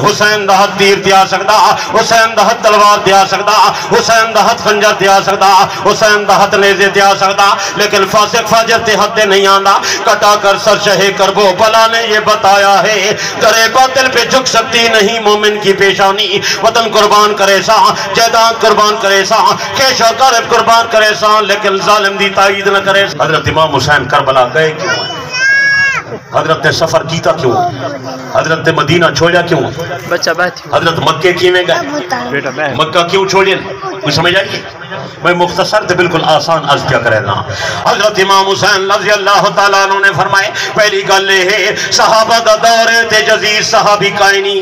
حسین دا ہتھ تیر دیا سکدا، حسین دا ہتھ تلوار دیا سکدا، حسین دا ہتھ خنجر دیا سکدا، حسین دا ہتھ نیزے دیا سکدا، لیکن فاسق فاجر تے ہتھ نہیں آندا۔ کٹا کر سر شہ کربو بلا نے یہ بتایا ہے، کرے باطل پہ جھک سکتی نہیں مومن کی پیشانی۔ وطن قربان کرے سا، جائیداد قربان کرے سا، کیشا غالب قربان کرے سا، لیکن ظالم دی تائید نہ کرے سا۔ حضرت امام حسین کربلا گئے کیوں ہیں؟ حضرت نے سفر کیتا کیوں؟ حضرت نے مدینہ چھوڑیا کیوں؟ حضرت مکہ کی میں گئے، مکہ کیوں چھوڑیا؟ کوئی سمجھ آئیے؟ میں مختصر تے بالکل آسان عرض کیا کرے نا۔ حضرت امام حسین رضی اللہ تعالیٰ عنہ نے فرمائے پہلی گل ہے صحابہ دا دور تے جزیر صحابی کائیں نہیں۔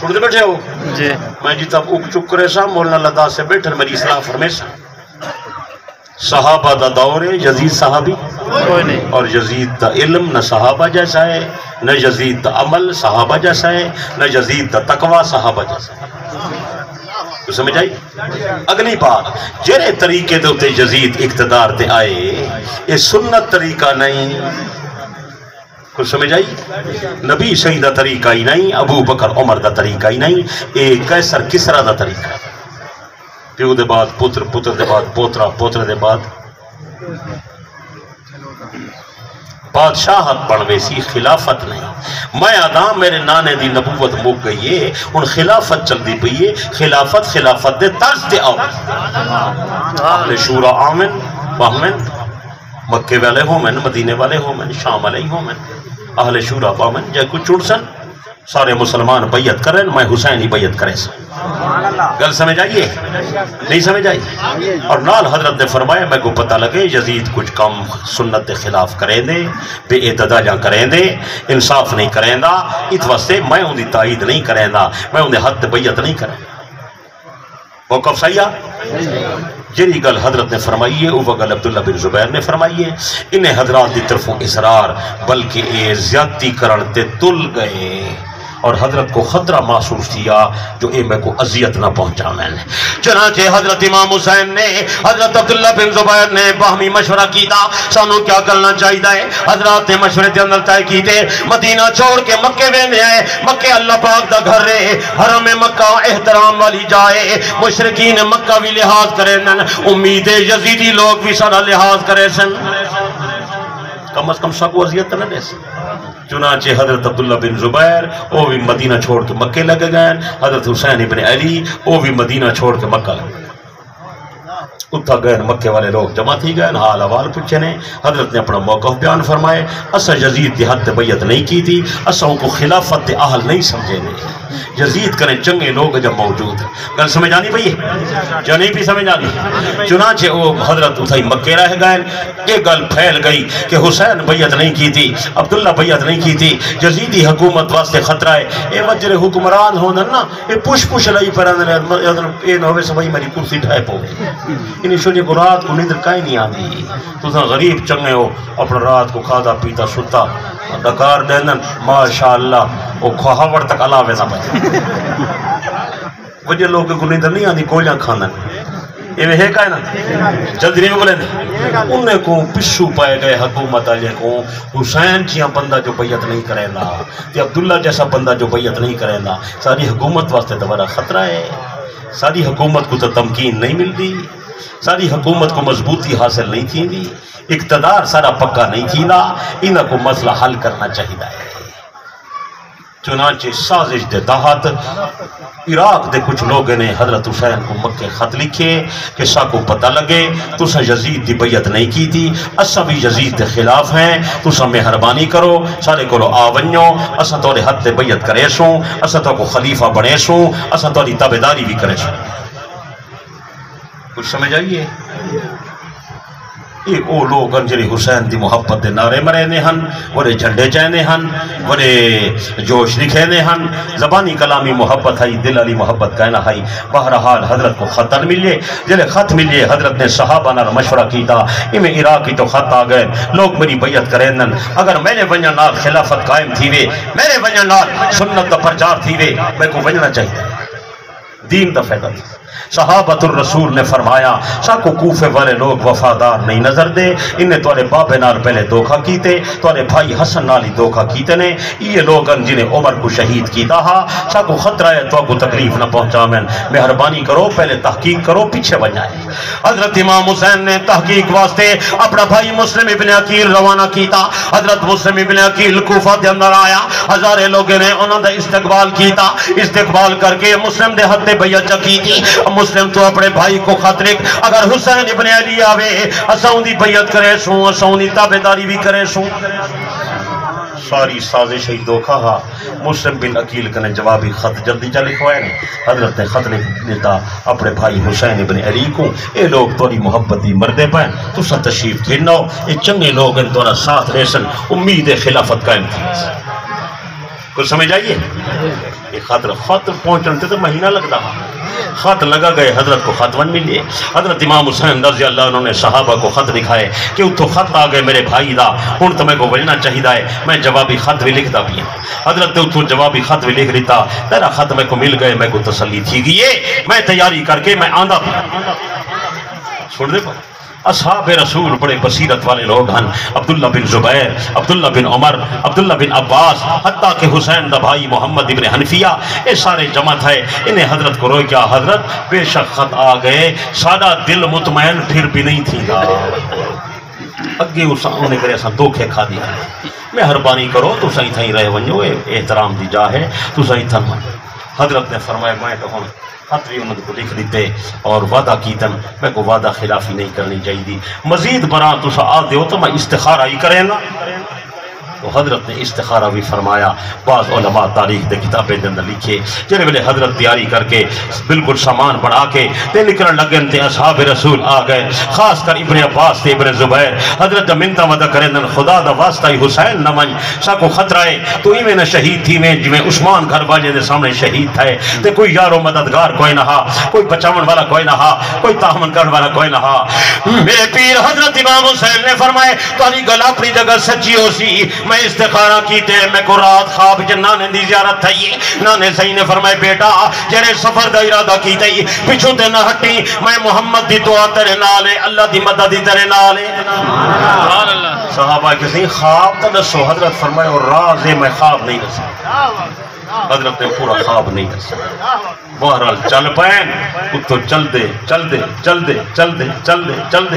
سنتے بیٹھے ہو؟ جی میں جی تب اک چک کرے سا مولانا لدا سے بیٹھر میری اصلاح فرمے سا صحابہ دا دور ہے یزید صحابی اور یزید دا علم نہ صحابہ جیسا ہے، نہ یزید دا عمل صحابہ جیسا ہے، نہ یزید دا تقوی صحابہ جیسا ہے۔ تو سمجھ آئی؟ اگلی بات جرے طریقے دے ہوتے یزید اقتدار تے آئے یہ سنت طریقہ نہیں، کچھ سمجھ آئی؟ نبی صحیح دا طریقہ ہی نہیں، ابو بکر عمر دا طریقہ ہی نہیں، ایک قیصر کسرا دا طریقہ ہے۔ پیو دے بعد پتر، پتر دے بعد پوترا، پوتر دے بعد بادشاہت بنوے سی، خلافت نہیں۔ میں آدھام میرے نانے دی نبوت مک گئی ہے، ان خلافت چل دی پئی ہے، خلافت دے طرز دے آؤ۔ اہل شورا آمن باہمن، مکے والے ہومن، مدینے والے ہومن، شام والے ہومن، اہل شورا باہمن جائے کچھ چڑ سن سارے مسلمان بیعت کریں، میں حسین ہی بیعت کرے سن۔ گل سمجھ آئیے؟ نہیں سمجھ آئی؟ اور نال حضرت نے فرمایا میں کو پتہ لگے یزید کچھ کم سنت کے خلاف کریں دے، بے اعتدالیاں کریں دے، انصاف نہیں کریں دا، اس واسطے میں ان دی تائید نہیں کریں دا، میں ان دے حد بیعت نہیں کریں۔ موقف صحیح ہے؟ جری گل حضرت نے فرمائی ہے وہ گل عبداللہ بن زبیر نے فرمائی ہے۔ انہیں حضرات دی طرفوں اصرار بلکہ اے زیادتی کرن تے تل گئے اور حضرت کو خطرہ محسوس کیا جو اے میں کو اذیت نہ پہنچا میں نے۔ چنانچہ حضرت امام حسین نے حضرت عبداللہ بن زبیر نے باہمی مشورہ کیتا سانو کیا کرنا چاہیے۔ حضرات نے مشورے کے اندر طے کیتے مدینہ چھوڑ کے مکے ویندے آئے، مکے اللہ پاک دا گھر رہے، حرم مکہ احترام والی جائے، مشرکین مکہ بھی لحاظ کرے نن، امید یزیدی لوگ بھی سارا لحاظ کرے سن، کم از کم سکو اذیت نہ دے سن۔ چنانچہ حضرت عبداللہ بن زبیر وہ بھی مدینہ چھوڑ کے مکے لگے گئے، حضرت حسین ابن علی وہ بھی مدینہ چھوڑ کے مکہ لگے گئے۔ اتھا گئے مکے والے لوگ جمع تھی گئے، حال احوال پوچھے نے، حضرت نے اپنا موقف بیان فرمائے اسا یزید دی حد بیعت نہیں کی تھی، اسا ان کو خلافت دے اہل نہیں سمجھے نے، یزید کریں چنگے لوگ جب موجود ہیں۔ گل سمجھ آنی پئی جو نہیں بھی سمجھ آنی؟ چنانچہ وہ حضرت اتھائی مکے رہ گئے، ایک گل پھیل گئی کہ حسین بیعت نہیں کی تھی، عبداللہ بیعت نہیں کی تھی، یزیدی حکومت واسطے خطرہ ہے، اے وجر حکمران ہونا نا اے پوش لائی پر اے نہ ہوئے سبھی میری کرسی ڈھائے پو انہیں شنی کو رات کو نیندر کہیں نہیں آدھی، تو غریب چنگے ہو اپنا رات کو کھادا پیتا ستا ڈکار دینن ماشاءاللہ وہ کھواور تک علاوے نہ بچے وجہ لوگ کو نیندر نہیں آدھی گولیاں کھاندن یہ ہے کہنا جلدی نہیں بولے انہیں کو پشو پائے گئے حکومت آلے کو حسین جیاں بندہ جو بیعت نہیں کرے نا یا عبداللہ جیسا بندہ جو بیعت نہیں کرے نا ساری حکومت واسطے دوبارہ خطرہ ہے، ساری حکومت کو تو تمکین نہیں ملتی، ساری حکومت کو مضبوطی حاصل نہیں تھی دی، اقتدار سارا پکا نہیں تھی نا، انہاں کو مسئلہ حل کرنا چاہیے ہے۔ چنانچہ سازش دے تحت عراق دے کچھ لوگ نے حضرت حسین کو مکے خط لکھے کہ سا کو پتہ لگے تسا یزید دی بیعت نہیں کی تھی، اسا بھی یزید دے خلاف ہیں، تسا مہربانی کرو سارے کو آونیو، اسا توڑے حد دے بیعت کرے سوں، اسا تو کو خلیفہ بنے سوں، اسا توڑی تابعداری بھی کرے سوں۔ کچھ سمجھ آئیے؟ یہ او لوگ انجری حسین دی محبت دے نعرے مرے نے ہن، ورے جھنڈے چینے ہن، ورے جوش لکھے نے ہن، زبانی کلامی محبت ہے، دل علی محبت کہنا ہے۔ بہرحال حضرت کو خط ملے، جلے خط ملے حضرت نے صحابہ نال مشورہ کیتا، میں عراقی تو خط آ گئے لوگ میری بیعت کریں نن، اگر میرے وجہ نال خلافت قائم تھی وے، میرے وجہ نال سنت دا پرچار تھی وے، میں کو وجنا چاہیے دین دا فائدہ تھی، صحابۃ الرسول نے فرمایا ساکو کوفے والے لوگ وفادار نہیں نظر دے، انہیں تھوڑے بابے نال پہلے دھوکھا کیتے، تھوڑے بھائی حسن نال ہی دھوکھا کیتے نے، یہ لوگ جنہیں عمر کو شہید کیتا ہا، ساکو خطرہ ہے تو کو تکلیف نہ پہنچا میں، مہربانی کرو پہلے تحقیق کرو پیچھے بن جائے۔ حضرت امام حسین نے تحقیق واسطے اپنا بھائی مسلم ابن عقیل روانہ کیتا۔ حضرت مسلم ابن عقیل کوفہ دے اندر آیا، ہزارے لوگوں نے انہوں نے استقبال کیتا، استقبال کر کے مسلم دے حد بیعت کی تھی۔ مسلم تو اپنے بھائی کو خط لکھ اگر حسین ابن علی آوے اساں دی بیعت کرے سوں، اساں دی تابعداری بھی کرے سوں۔ ساری سازش ہی دھوکھا ہا۔ مسلم بن عقیل کنے جوابی خط جلدی چا لکھوائے نے، حضرت نے خط لکھ دیتا اپنے بھائی حسین ابن علی کو، اے لوگ توری محبت دی مردے پائیں تو سا تشریف گھنو، اے چنگے لوگ ان تورا ساتھ ریسن، امید خلافت قائم تھی۔ کچھ سمجھ آئیے؟ یہ خط پہنچنے تو مہینہ لگتا ہا، خط لگا گئے، حضرت کو خط ون ملیے۔ حضرت امام حسین رضی اللہ عنہ نے صحابہ کو خط لکھائے کہ اتھو خط آ گئے میرے بھائی دا، ہن تمہیں کو وجنا چاہیے ہے، میں جوابی خط بھی لکھتا بھی ہوں۔ حضرت نے اتھو جوابی خط بھی لکھ دیتا، تیرا خط میں کو مل گئے، میں کو تسلی تھی گئی ہے، میں تیاری کر کے میں آندہ بھی چھوڑ دے پا۔ اصحاب رسول بڑے بصیرت والے لوگ ہیں، عبداللہ بن زبیر، عبداللہ بن عمر، عبداللہ بن عباس، حتیٰ کہ حسین دا بھائی محمد ابن حنفیہ، یہ سارے جماعت ہے۔ انہیں حضرت کو روئے کیا حضرت بے شک خط آ گئے، سادہ دل مطمئن پھر بھی نہیں تھی گا، اگے انہیں کرے ایسا دھوکے کھا دیا، مہربانی کرو تو صحیح تھا ہی رہے ونجو، احترام دی جا ہے تو صحیح تھا۔ حضرت نے فرمایا میں تو ہوں خط بھی انہوں کو لکھ دیتے اور وعدہ کیتن میں کو وعدہ خلافی نہیں کرنی چاہیے، مزید برآں تو سا آ دیو تو میں استخارہ ہی کریں گا۔ تو حضرت نے استخارہ بھی فرمایا۔ بعض علماء تاریخ دے کتابیں دے اندر لکھے جنہیں ویلے حضرت تیاری کر کے بالکل سامان بڑھا کے تے نکلن لگن تے اصحاب رسول آ گئے، خاص کر ابن عباس تے ابن زبیر۔ حضرت منتا وعدہ کریں خدا دا واسطہ ہی حسین نہ من ساکو خطرہ ہے تو ایویں نہ شہید تھی میں جویں عثمان گھر باجے دے سامنے شہید تھے، تے کوئی یارو مددگار کوئی نہ ہا، کوئی بچاون والا کوئی نہ ہا، کوئی تحمل کرنے والا کوئی نہ ہا۔ میرے پیر حضرت امام حسین نے فرمائے تاری گل اپنی جگہ سچی ہو سی، میں استخارہ کیتے میں کو رات خواب چ نانے دی زیارت تھئی، نانے صحیح نے فرمائے بیٹا جڑے سفر دا ارادہ کیتے پیچھوں تے نہ ہٹی، میں محمد دی دعا تیرے نال ہے، اللہ دی مدد دی تیرے نال ہے۔ سبحان اللہ۔ صحابہ کسی خواب تو دسو، حضرت فرمائے اور راز ہے میں خواب نہیں دسا، حضرت نے پورا خواب نہیں دسا۔ بہرحال چل پین اتو چل دے چل دے چل دے چل دے چل دے چل دے،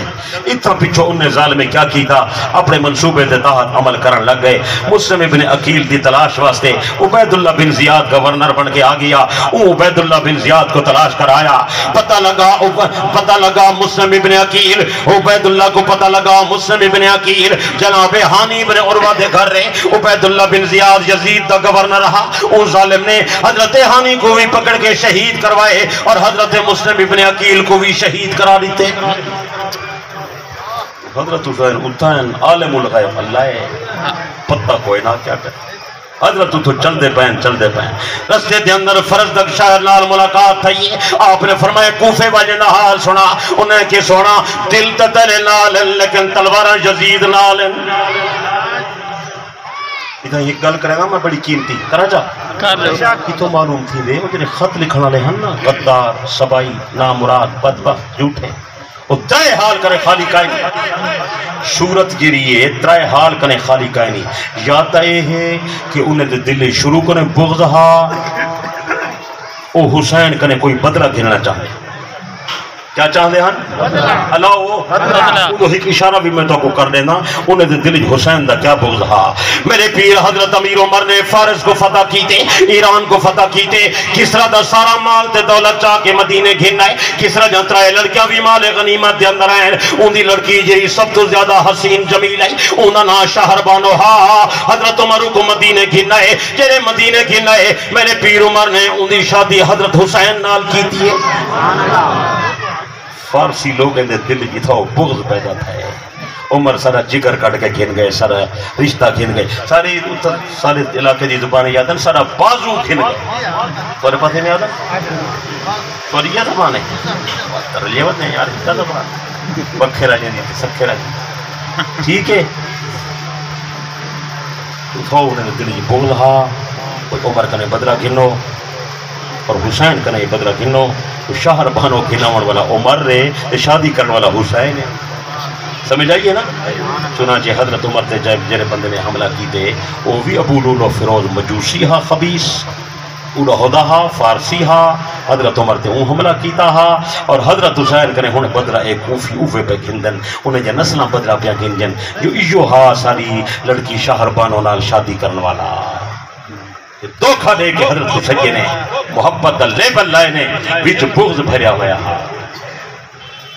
اتنا پیچھو انہیں ظالمیں کیا کیتا اپنے منصوبے دے تحت عمل کرن لگ گئے۔ مسلم ابن عقیل دی تلاش واسطے عبید اللہ بن زیاد گورنر بن کے آ گیا، عبید اللہ بن زیاد کو تلاش کر آیا، پتہ لگا مسلم ابن عقیل، عبید اللہ کو پتہ لگا مسلم ابن عقیل جناب ہانی ابن عروہ دے گھر رہے، عبید اللہ بن زیاد یزید دا گورنر رہا، اس ظالم نے حضرت ہانی کو بھی پکڑ کے شہید کروائے اور حضرت مسلم ابن عقیل کو بھی شہید کرا دیتے۔ حضرت حسین اتھائن عالم الغیب اللہ ہے، پتہ کوئی نہ کیا کرے۔ حضرت تو چل دے پین رستے دے اندر فرزدق شاعر نال ملاقات تھی، آپ نے فرمایا کوفے والے نہ حال سنا، انہیں کہ سونا دل تے تیرے نال لیکن تلوار یزید نال۔ ادھا یہ گل کرے گا میں بڑی قیمتی کرا جا کی تو معلوم تھی دے وہ جنہیں خط لکھنا لے ہن نا غدار سبائی نامراد بدبخت جھوٹے وہ ترے حال کرے خالی کائنی شورت گریے ترے حال کرے خالی کائنی، یا تا یہ ہے کہ انہیں دے دل شروع کرے بغض ہا او حسین کرے کوئی بدلہ گھننا چاہے، کیا چاہتے ہیں اللہ وہ ایک اشارہ بھی میں تو کو کر دینا، انہیں دے دل حسین دا کیا بغض ہا۔ میرے پیر حضرت امیر عمر نے فارس کو فتح کیتے، ایران کو فتح کیتے، کسرا دا سارا مال تے دولت چاہ کے مدینے گھن آئے، کسرا جنترہ لڑکیاں بھی مال غنیمت دے اندر آئے، ان دی لڑکی جی سب تو زیادہ حسین جمیل آئی، انہا نا شہر بانو ہا حضرت عمر کو مدینے گھن آئے، جرے مدینے گھن آئے میرے پیر عمر نے ان دی شادی حضرت حسین نال کی تھی۔ فارسی لوگیں دے دل جتھا بغض پیدا تھا، عمر سارا جگر کٹ کے گھن گئے، سارا رشتہ گھن گئے، سارے علاقے دی زبان یاد ہے، سارا بازو گھن گئے، تورے پتہ نہیں یاد ہے توری یہ زبان ہے رلیوت نہیں یار کیا زبان بکھے راجے دیتے سکھے راجے ٹھیک ہے تو انہیں دل جی بغض ہا کوئی عمر کنے بدلہ گھنو اور حسین کا نہیں بدرہ گھنو تو شہر بانو گھناون والا عمر رہے شادی کرنے والا حسین ہے. سمجھ آئیے نا. چنانچہ حضرت عمر تے جڑے بندے نے حملہ کی دے وہ بھی ابو لولو فیروز مجوسی ہا خبیث اوڑا ہدا ہا فارسی ہا حضرت عمر تے اون حملہ کیتا ہا اور حضرت حسین کنے ہن بدرہ ایک کوفی اوے پہ گھندن انہیں جے نسلاں بدرہ پہ گھنجن جو ایو ہا ساری لڑکی شہر بانو نال شادی کرنے والا دھوکھا دے کے حضرت حسین نے محبت دا لیبل لائے نے وچ بغض بھریا ہویا ہا.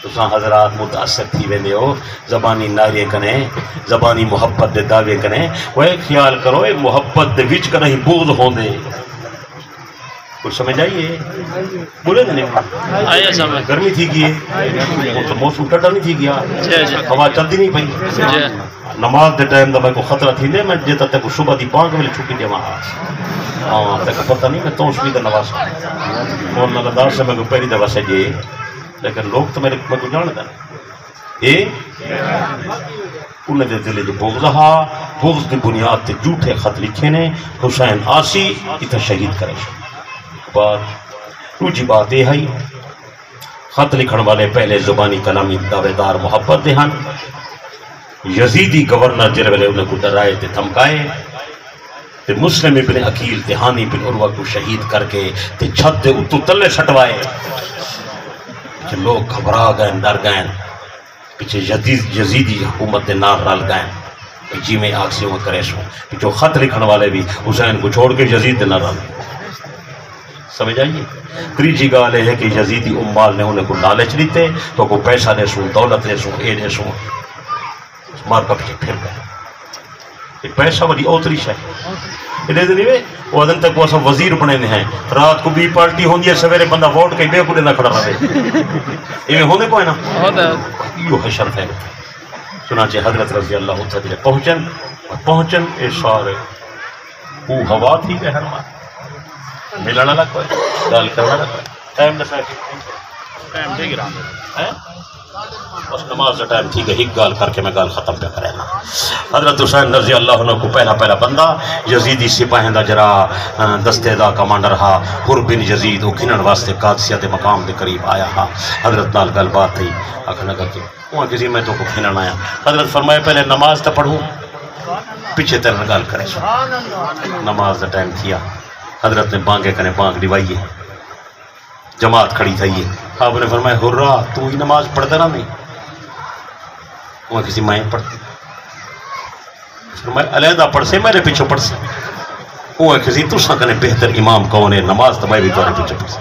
تساں حضرات متاثر تھی ویندے ہو زبانی نعرے کنے زبانی محبت دے دعوے کنے وہ خیال کرو اے محبت دے وچ کہیں بغض ہوندے کچھ سمجھ آئیے بولے نہیں آئیے سمجھ گرمی تھی گئی ہے تو موسم ٹھنڈا نہیں تھی گیا ہوا چلتی نہیں پئی نماز دے ٹائم دا میں کو خطرہ تھی دے میں جیتا تے کو صبح دی 5 بجے چھٹی دے وہاں تے کو پتہ نہیں میں تو اس بھی نماز مولانا لدار سے میں کو پہلی دفعہ سے جے لیکن لوگ تو میرے کو جان دا اے انہیں دے دلے جو بغض ہا بغض دی بنیاد تے جھوٹے خط لکھے نے حسین آسی اتنا شہید کرے دوسری بات یہ ہے خط لکھن والے پہلے زبانی کلامی دعوے دار محبت دے ہن یزیدی گورنر جڑے ویلے انہیں کو ڈرائے تے دھمکائے تے مسلم ابن عقیل تے ہانی بن عروہ کو شہید کر کے تے چھت دے اتو تلے سٹوائے کہ لوگ گھبرا گئے ڈر گئے پیچھے یزیدی حکومت دے نار رل گئے جی میں آکسیوں میں کرے سوں جو خط لکھن والے بھی حسین کو چھوڑ کے یزید دے نار رل سمجھ آئیے. تیجی گال ہے کہ یزیدی امال نے انہیں کو لالچ دیتے تو کو پیسہ دے سوں دولت دے سوں اے دے سوں مار کا پیچھے پھر گئے پیسہ وڈی اوتری ہے انہیں دے نہیں وہ ادن تک وہ سب وزیر بنے ہیں رات کو بھی پارٹی ہوندی ہے سویرے بندہ ووٹ کے بے کو نہ کھڑا رہے یہ ہونے کو ہے نا یہ ہے شرط ہے. چنانچہ حضرت رضی اللہ عنہ پہنچن اے سارے وہ ہوا تھی کہ ہر ملنا لگ پائے گال کرنا لگ پائے ٹائم دفعہ ٹائم دے گی رہا بس نماز کا ٹائم ٹھیک ہے ایک گال کر کے میں گال ختم پہ کرے نا. حضرت حسین رضی اللہ عنہ کو پہلا بندہ یزیدی سپاہی دا جرا دستے دا کمانڈر ہا حر بن یزید وہ کھنن واسطے قادسیہ دے مقام دے قریب آیا ہا. حضرت نال گل بات تھی آخر لگا کہ وہاں کسی میں تو کو کھنن آیا. حضرت فرمائے پہلے نماز تا پڑھوں پیچھے تیرے گال کرے سو. نماز دا ٹائم کیا حضرت نے بانگے کنے بانگ دیوائیے جماعت کھڑی تھائیے. آپ نے فرمایا ہرا تو ہی نماز پڑھتا رہا نہیں وہ کسی مائیں پڑھتی فرمایا علیحدہ پڑھ سے میرے پیچھے پڑھ سے وہ کسی تو سا کنے بہتر امام کون ہے نماز تو میں بھی تمہارے پیچھے پڑھ سے.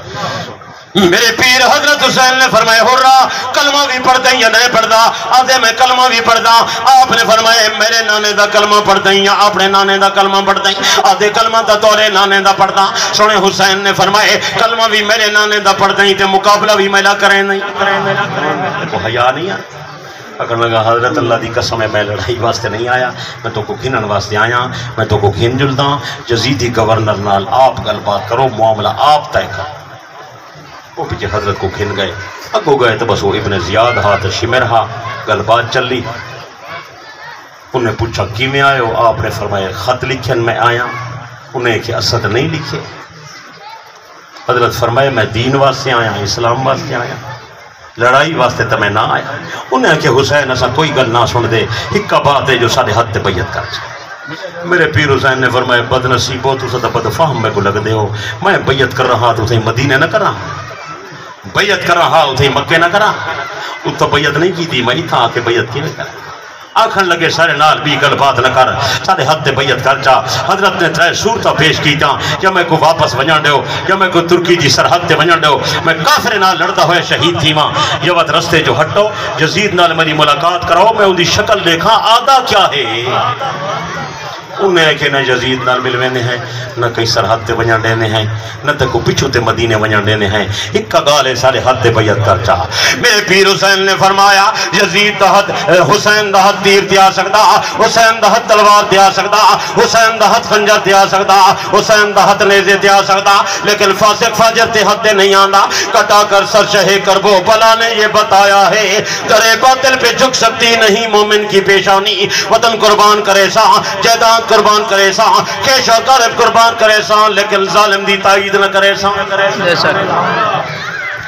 میرے پیر حضرت حسین نے فرمایا ہرا کلمہ بھی پڑھتا یا نہیں پڑھتا آدھے میں کلمہ بھی پڑھتا. آپ نے فرمایا میرے نانے دا کلمہ پڑھتا یا اپنے نانے دا کلمہ پڑھتا آدھے کلمہ دا تورے نانے دا پڑھتا. سونے حسین نے فرمایا کلمہ بھی میرے نانے دا پڑھتا تے مقابلہ بھی میلا کریں نہیں کو حیا نہیں ہے. اگر لگا حضرت اللہ دی قسم ہے میں لڑائی واسطے نہیں آیا میں تو کو گھنن واسطے آیا میں تو کو گھن جلدا یزیدی گورنر نال آپ گل بات کرو معاملہ آپ طے کرو. وہ پیچھے حضرت کو گھن گئے اگو گئے تو بس وہ ابن زیاد ہا تو شمر ہا گل بات چل لی. انہیں پوچھا کی میں آئے ہو آپ نے فرمایا خط لکھن میں آیا. انہیں کہ اسد نہیں لکھے. حضرت فرمایا میں دین واسطے آیا اسلام واسطے آیا لڑائی واسطے تو میں نہ آیا. انہیں کہ حسین ایسا کوئی گل نہ سن دے ہکا بات ہے جو سارے حد تے بیعت کر جائے. میرے پیر حسین نے فرمایا بد نصیبو تو سدا بد فہم میں کو لگ دے ہو میں بیعت کر رہا تو مدینہ نہ کر رہا بیعت کر رہا اتھے مکے نہ کرا ات تو بیعت نہیں کی تھی میں تھا آ کے بیعت کی نہیں کرا. آکھن لگے سارے نال بھی گل بات نہ کر سارے حد تے بیعت کر جا. حضرت نے 3 صورتاں پیش کیتا یا میں کو واپس ونجن دیو یا میں کو ترکی دی سرحد تے ونجن دیو میں کافر نال لڑدا ہوئے شہید تھی ماں یہ وقت رستے جو ہٹو یزید نال میری ملاقات کراؤ میں ان دی شکل دیکھا آدھا کیا ہے. انہیں کہ نہ یزید نال ملوینے ہیں نہ کئی سرحد تے ونجن دینے ہیں نہ تے کو پچھو تے مدینے ونجن دینے ہیں. ایک کا گال ہے سارے حد تے بیعت کر چاہا. میرے پیر حسین نے فرمایا یزید دا حد حسین دا حد تیر دیا سکتا حسین دا حد تلوار دیا سکتا حسین دا حد خنجر دیا سکتا حسین دا حد نیزے دیا سکتا لیکن فاسق فاجر تے حد دے نہیں آندا. کٹا کر سر شہ کربو بلا نے یہ بتایا ہے کرے باطل پہ جھک سکتی نہیں مومن کی پیشانی وطن قربان کرے سا جیدان قربان کرے سا کیشا غرب قربان کرے سا لیکن ظالم دی تائید نہ کرے سا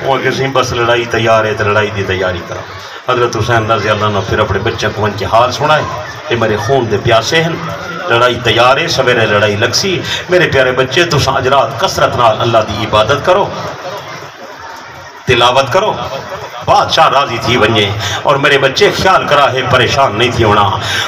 وہ کسی بس لڑائی تیار ہے تو لڑائی دی تیاری کرا حضرت حسین رضی اللہ عنہ پھر اپنے بچے کو ان کے حال سنائے کہ میرے خون دے پیاسے ہیں لڑائی تیار ہے سویرے لڑائی لگسی میرے پیارے بچے تو آج رات کثرت نال اللہ دی عبادت کرو تلاوت کرو بادشاہ راضی تھی بنجے اور میرے بچے خیال کرا ہے پریشان نہیں تھی ہونا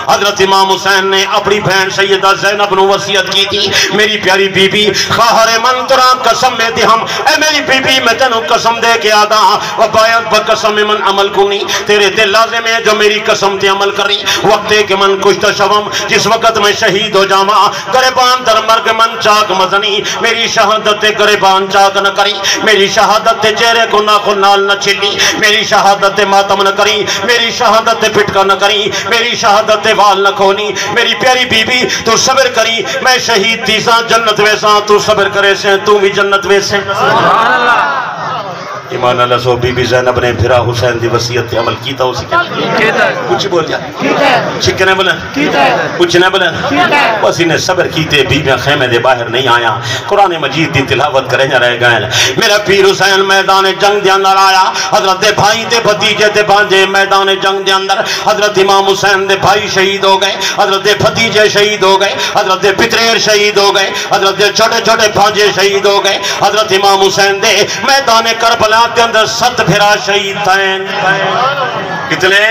حضرت امام حسین نے اپنی بہن سیدہ زینب نے وصیت کی تھی میری پیاری بی بی خواہر من ترا قسم میں تھی ہم اے میری بی بی میں تینوں قسم دے کے آدھا وبایت بقسم من عمل کنی تیرے تے لازم ہے جو میری قسم تے عمل کری وقت ہے کہ من کشت شوم جس وقت میں شہید ہو جاما گریبان در مرگ من چاک مزنی میری شہادت تے گریبان چاک نہ کری میری شہادت تے چہرے کو ناخن نال نہ چھلی میری شہادت ماتم نہ کری میری شہادت پٹکا نہ کری میری شہادت وال نہ کھونی میری پیاری بی بی تو صبر کری میں شہید تیسا جنت ویسا تو صبر کرے سے تو بھی جنت ویسے سبحان اللہ ایمان اللہ سو بی بی زینب نے پھرا حسین دی وصیت عمل کیتا اسی کیا کچھ بول جا چکنے بلن کچھ نہ بلن بس انہیں صبر کیتے بی بی خیمے دے باہر نہیں آیا قرآن مجید دی تلاوت کریں جا رہے گئے میرا پیر حسین میدان جنگ دے اندر آیا حضرت بھائی دے بھتیجے دے بانجے میدان جنگ دے اندر حضرت امام حسین دے بھائی شہید ہو گئے حضرت بھتیجے شہید ہو گئے حضرت پتریر شہید ہو گئے حضرت چھوٹے چھوٹے بھانجے شہید ہو گئے حضرت امام حسین دے میدان کربلا کے اندر 7 پھرا شہید تھیں کتنے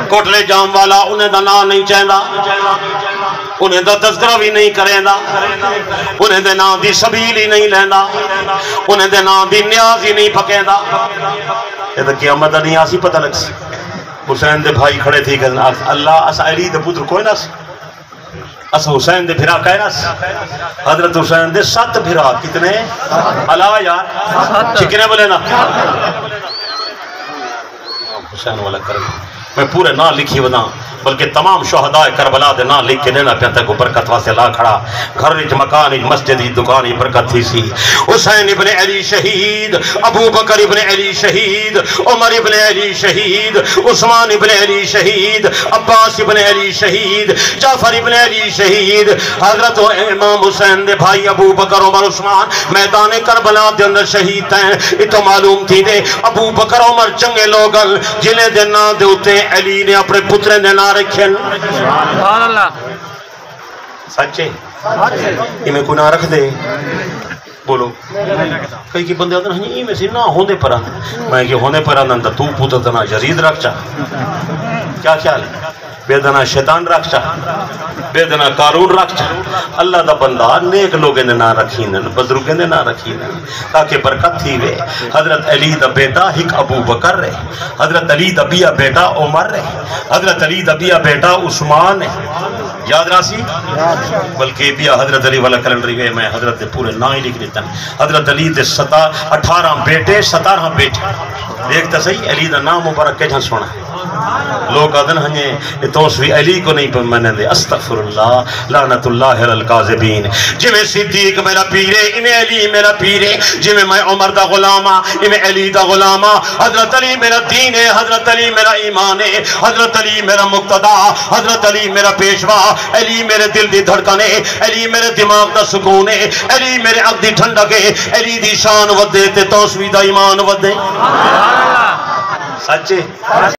کوٹلے جام والا انہیں دا نام نہیں چاہتا انہیں دا تذکرہ بھی نہیں کریں دا انہیں دے نام دی سبیل ہی نہیں لینا انہیں دے نام دی نیاز ہی نہیں پکیں دا یہ تو قیامت نہیں آسی پتہ لگ سی حسین دے بھائی کھڑے تھی کہ اللہ اسا علی دے پتر کوئی نہ سی اسا حسین دے پھرا کہنا سی حضرت حسین دے 7 پھرا کتنے علاوہ یار چکنے بولے نا حسین والا کرنا میں پورے نام لکھی ودا بلکہ تمام شہداء کربلا دے نام لکھ کے دینا پیتا کو برکت واسے لا کھڑا گھر وچ مکان مسجدی دکانی برکت تھی سی حسین ابن علی شہید ابو بکر ابن علی شہید عمر ابن علی شہید عثمان ابن علی شہید عباس ابن علی شہید جعفر ابن علی شہید حضرت امام حسین دے بھائی ابو بکر عمر عثمان میدان کربلا دے اندر شہید ہیں یہ تو معلوم تھی دے ابو بکر عمر چنگے لوگل جنہیں دے نا دے ہوتے علی نے اپنے پترے دے نا رکھن سبحان اللہ سچے یہ میں گناہ رکھ دے بولو کئی کی بندے آدھر ہیں یہ میں سے نہ ہونے پر آدھر میں کہ ہونے پر آدھر تو پوتا دنا جزید رکھ چاہ کیا خیال ہے بے دنا شیطان رکھ چاہ بے دنا قارون رکھ چاہ اللہ دا بندہ نیک لوگیں نے نہ رکھین بزرگیں نے نہ رکھین تاکہ برکت تھی وے حضرت علی دا بیٹا ہک ابو بکر رہے حضرت علی دا بیا بیٹا عمر رہے حضرت علی دا بیا بیٹا عثمان ہے یاد راسی بلکہ بیا حضرت علی والا کلنڈری وے میں حضرت دے پورے نہ ہی لکھ دیتا حضرت علی دے 18 بیٹے 17 بیٹے دیکھتا صحیح علی دا نام مبارک کے جہاں سونا ہے لوگ آدھن ہنجے توسوی علی کو نہیں پمانے دے استغفر اللہ لعنت اللہ القاذبین جی میں صدیق میرا پیرے انہیں علی میرا پیرے جی میں عمر دا غلامہ انہیں علی دا غلامہ حضرت علی میرا دین ہے حضرت علی میرا ایمان ہے حضرت علی میرا مقتدا حضرت علی میرا پیشوا علی میرے دل دی دھڑکنے علی میرے دماغ دا سکون ہے علی میرے عقد دی ٹھنڈکے علی دی شان ودے تے توسوی دا ایمان ودے سچے